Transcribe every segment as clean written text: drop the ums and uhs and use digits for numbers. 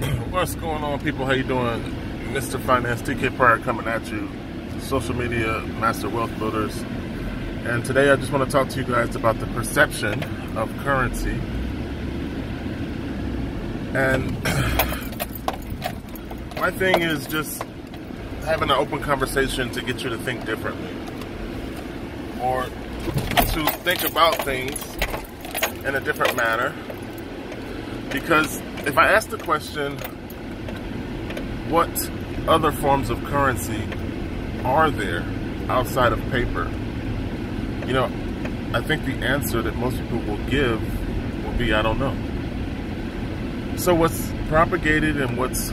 What's going on, people? How you doing? Mr. Finance TK Pryor coming at you, social media master wealth builders. And today I just want to talk to you guys about the perception of currency. And my thing is just having an open conversation to get you to think differently, or to think about things in a different manner. Because if I ask the question, what other forms of currency are there outside of paper? You know, I think the answer that most people will give will be, I don't know. So what's propagated and what's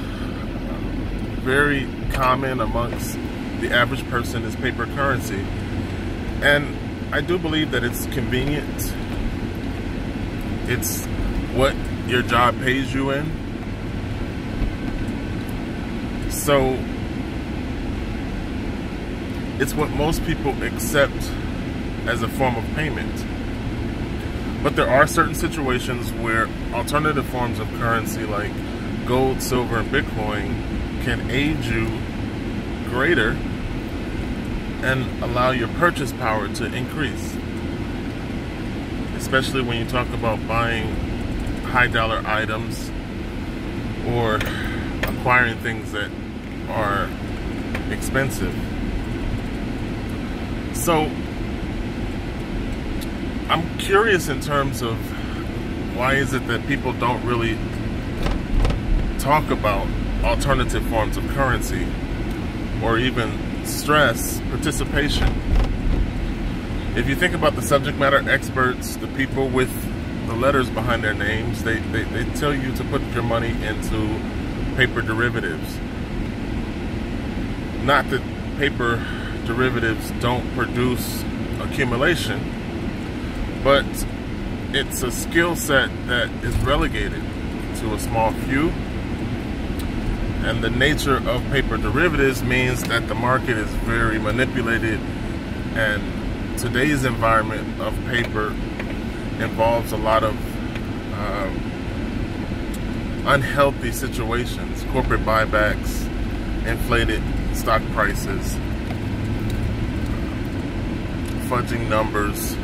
very common amongst the average person is paper currency. And I do believe that it's convenient. It's what your job pays you in. So it's what most people accept as a form of payment. But there are certain situations where alternative forms of currency like gold, silver, and Bitcoin can aid you greater and allow your purchase power to increase. Especially when you talk about buying high dollar items or acquiring things that are expensive. So I'm curious in terms of why is it that people don't really talk about alternative forms of currency or even stress participation. If you think about the subject matter experts, the people with the letters behind their names, they tell you to put your money into paper derivatives. Not that paper derivatives don't produce accumulation, but it's a skill set that is relegated to a small few. And the nature of paper derivatives means that the market is very manipulated, and today's environment of paper involves a lot of unhealthy situations, corporate buybacks, inflated stock prices, fudging numbers.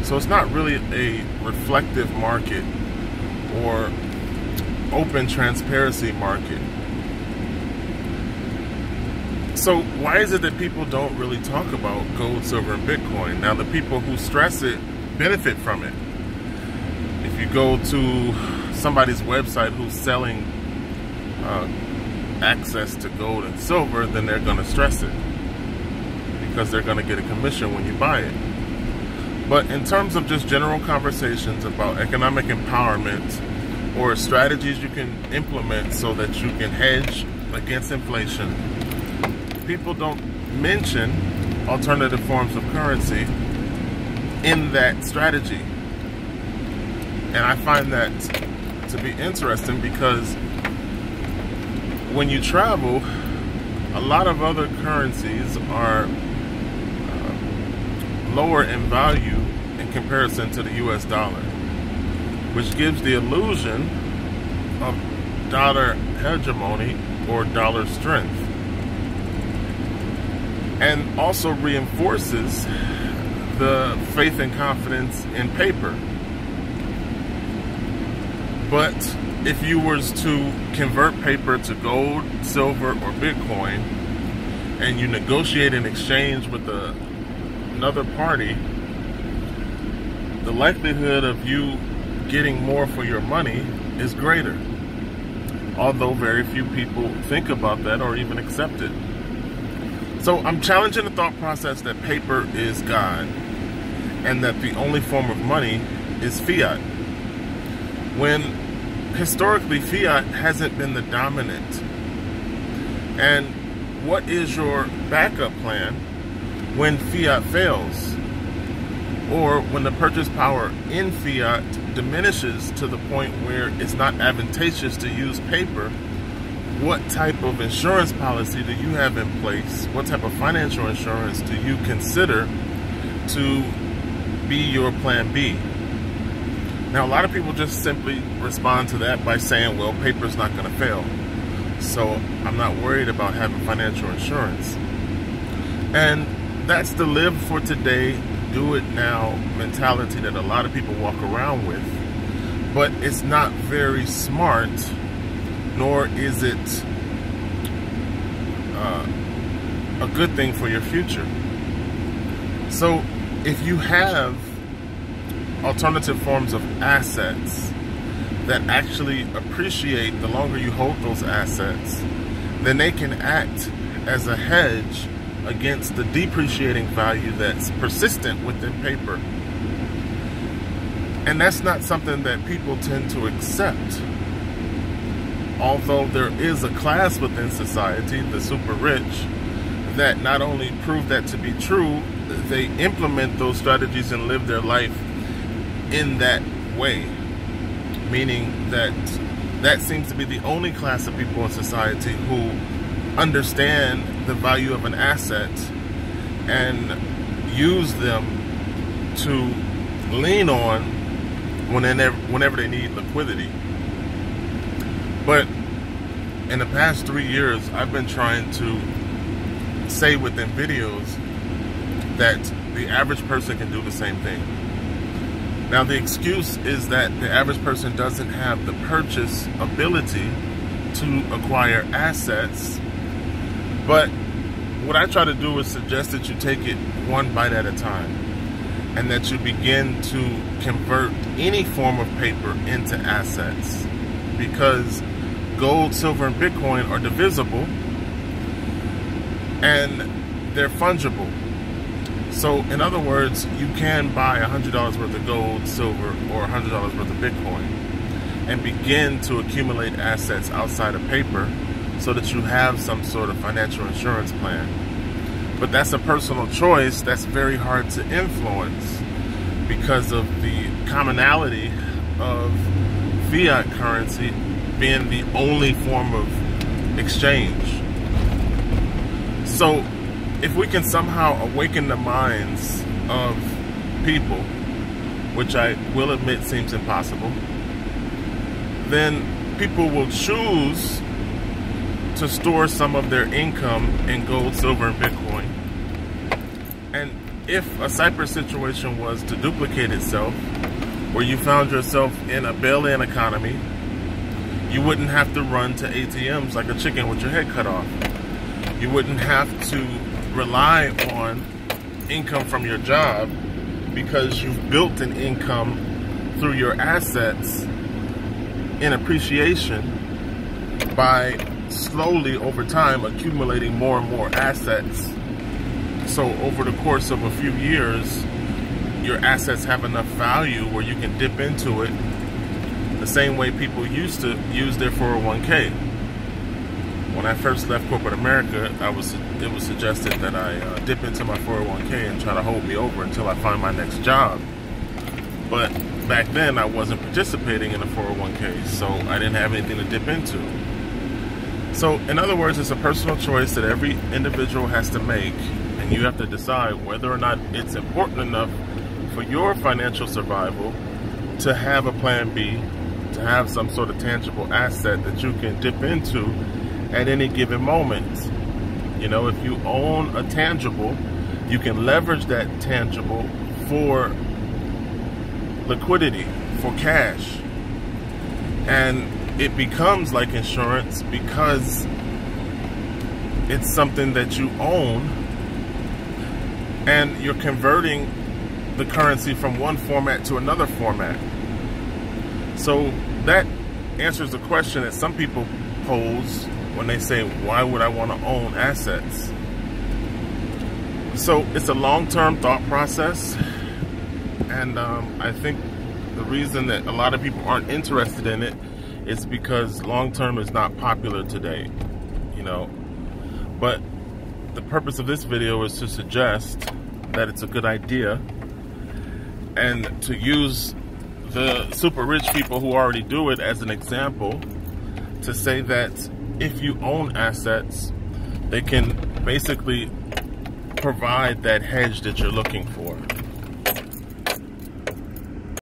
So it's not really a reflective market or open transparency market. So why is it that people don't really talk about gold, silver, and Bitcoin? Now, the people who stress it benefit from it. If you go to somebody's website who's selling access to gold and silver, then they're going to stress it because they're going to get a commission when you buy it. But in terms of just general conversations about economic empowerment or strategies you can implement so that you can hedge against inflation, people don't mention alternative forms of currency in that strategy. And I find that to be interesting because when you travel, a lot of other currencies are lower in value in comparison to the US dollar, which gives the illusion of dollar hegemony or dollar strength, and also reinforces the faith and confidence in paper. But if you was to convert paper to gold, silver, or Bitcoin, and you negotiate an exchange with another party, the likelihood of you getting more for your money is greater. Although very few people think about that or even accept it. So I'm challenging the thought process that paper is God and that the only form of money is fiat, when historically fiat hasn't been the dominant. And what is your backup plan when fiat fails, or when the purchase power in fiat diminishes to the point where it's not advantageous to use paper? What type of insurance policy do you have in place? What type of financial insurance do you consider to be your plan B? Now, a lot of people just simply respond to that by saying, well, paper's not going to fail, so I'm not worried about having financial insurance. And that's the live for today, do it now mentality that a lot of people walk around with. But it's not very smart, nor is it a good thing for your future. So if you have alternative forms of assets that actually appreciate the longer you hold those assets, then they can act as a hedge against the depreciating value that's persistent within paper. And that's not something that people tend to accept. Although there is a class within society, the super rich, that not only prove that to be true, they implement those strategies and live their life in that way. Meaning that that seems to be the only class of people in society who understand the value of an asset and use them to lean on whenever they need liquidity. But in the past 3 years, I've been trying to say within videos that the average person can do the same thing. Now, the excuse is that the average person doesn't have the purchase ability to acquire assets. But what I try to do is suggest that you take it one bite at a time, and that you begin to convert any form of paper into assets, because gold, silver, and Bitcoin are divisible and they're fungible. So in other words, you can buy $100 worth of gold, silver, or $100 worth of Bitcoin and begin to accumulate assets outside of paper so that you have some sort of financial insurance plan. But that's a personal choice that's very hard to influence because of the commonality of fiat currency being the only form of exchange. So if we can somehow awaken the minds of people, which I will admit seems impossible, then people will choose to store some of their income in gold, silver, and Bitcoin. And if a Cyprus situation was to duplicate itself, where you found yourself in a bail-in economy, you wouldn't have to run to ATMs like a chicken with your head cut off. You wouldn't have to rely on income from your job because you've built an income through your assets in appreciation by slowly over time accumulating more and more assets. So over the course of a few years, your assets have enough value where you can dip into it the same way people used to use their 401k. When I first left corporate America, it was suggested that I dip into my 401k and try to hold me over until I find my next job. But back then, I wasn't participating in a 401k, so I didn't have anything to dip into. So, in other words, it's a personal choice that every individual has to make, and you have to decide whether or not it's important enough for your financial survival to have a plan B, to have some sort of tangible asset that you can dip into at any given moment. You know, if you own a tangible, you can leverage that tangible for liquidity, for cash. And it becomes like insurance because it's something that you own and you're converting the currency from one format to another format. So that answers the question that some people pose when they say, why would I want to own assets? So it's a long-term thought process, and I think the reason that a lot of people aren't interested in it is because long-term is not popular today, you know. But the purpose of this video is to suggest that it's a good idea and to use the super rich people who already do it as an example to say that if you own assets, they can basically provide that hedge that you're looking for.